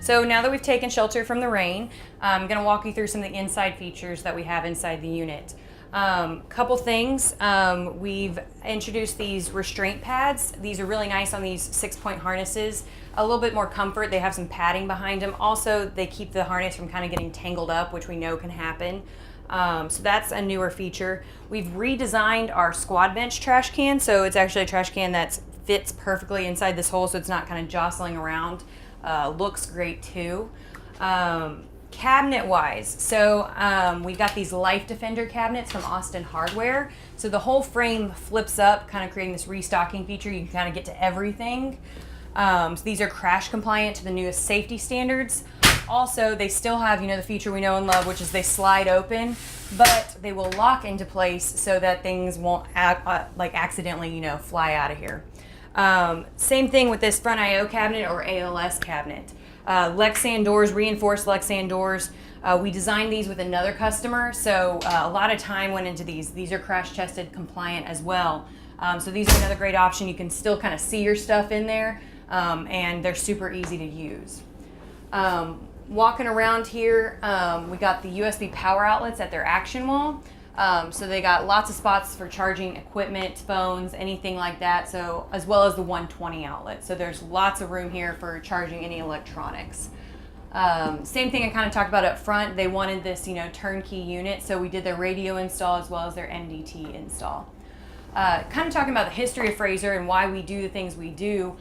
So now that we've taken shelter from the rain, I'm going to walk you through some of the inside features that we have inside the unit. Couple things, we've introduced these restraint pads. These are really nice on these 6-point harnesses. A little bit more comfort. They have some padding behind them. Also, they keep the harness from kind of getting tangled up, which we know can happen. So that's a newer feature. We've redesigned our squad bench trash can. So it's actually a trash can that fits perfectly inside this hole, so it's not kind of jostling around. Looks great too. Cabinet wise, so we've got these LifeDefender cabinets from Austin Hardware. So the whole frame flips up, kind of creating this restocking feature. You can kind of get to everything. So these are crash compliant to the newest safety standards. Also, they still have, the feature we know and love, which is they slide open, but they will lock into place so that things won't accidentally, fly out of here. Same thing with this front IO cabinet or ALS cabinet. Lexan doors, reinforced Lexan doors. We designed these with another customer, so a lot of time went into these. These are crash tested compliant as well. So these are another great option. You can still kind of see your stuff in there, and they're super easy to use. Walking around here, we got the USB power outlets at their action wall. So they got lots of spots for charging equipment, phones, anything like that. So as well as the 120 outlet. So there's lots of room here for charging any electronics. Same thing I kind of talked about up front. They wanted this, turnkey unit. So we did their radio install as well as their MDT install. Kind of talking about the history of Frazer and why we do the things we do.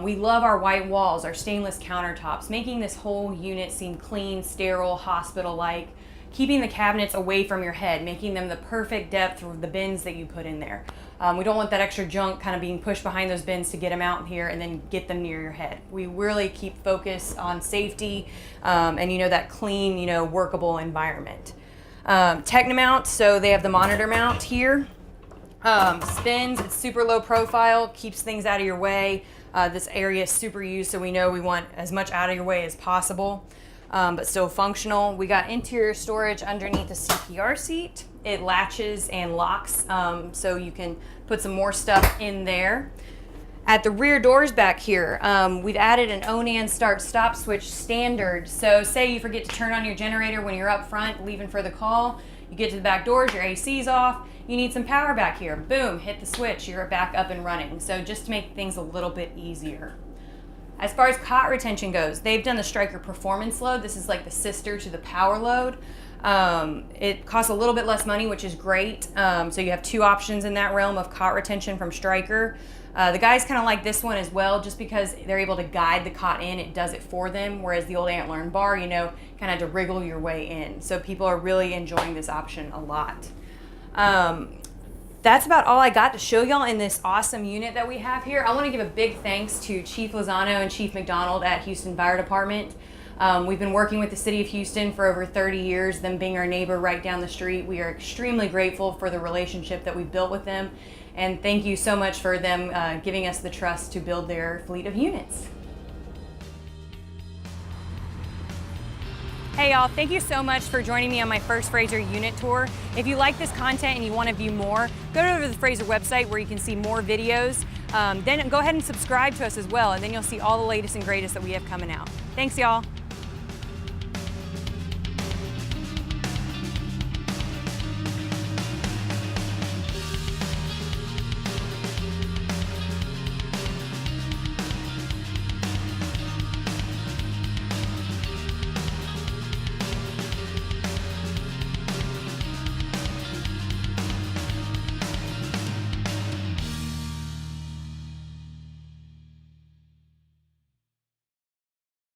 We love our white walls, our stainless countertops, making this whole unit seem clean, sterile, hospital-like, keeping the cabinets away from your head, making them the perfect depth of the bins that you put in there. We don't want that extra junk kind of being pushed behind those bins to get them out here and then get them near your head. We really keep focus on safety and that clean, workable environment. Technimount, so they have the monitor mount here. Spins, it's super low profile, keeps things out of your way. This area is super used, so we know we want as much out of your way as possible, but still functional. We got interior storage underneath the CPR seat. It latches and locks, so you can put some more stuff in there. At the rear doors back here, we've added an ONAN start-stop switch standard. So say you forget to turn on your generator when you're up front, leaving for the call. You get to the back doors, your AC's off, you need some power back here. Boom, hit the switch, you're back up and running. So just to make things a little bit easier. As far as cot retention goes, they've done the Stryker Performance Load. This is like the sister to the Power Load. It costs a little bit less money, which is great. So you have two options in that realm of cot retention from Stryker. The guys kind of like this one as well, just because they're able to guide the cot in. It does it for them, whereas the old Antler and Bar, kind of had to wriggle your way in. So people are really enjoying this option a lot. That's about all I got to show y'all in this awesome unit that we have here. I want to give a big thanks to Chief Lozano and Chief McDonald at Houston Fire Department. We've been working with the City of Houston for over 30 years, them being our neighbor right down the street. We are extremely grateful for the relationship that we've built with them, and thank you so much for them giving us the trust to build their fleet of units. Hey y'all, thank you so much for joining me on my first Frazer unit tour. If you like this content and you want to view more, go over to the Frazer website where you can see more videos. Then go ahead and subscribe to us as well, and then you'll see all the latest and greatest that we have coming out. Thanks y'all.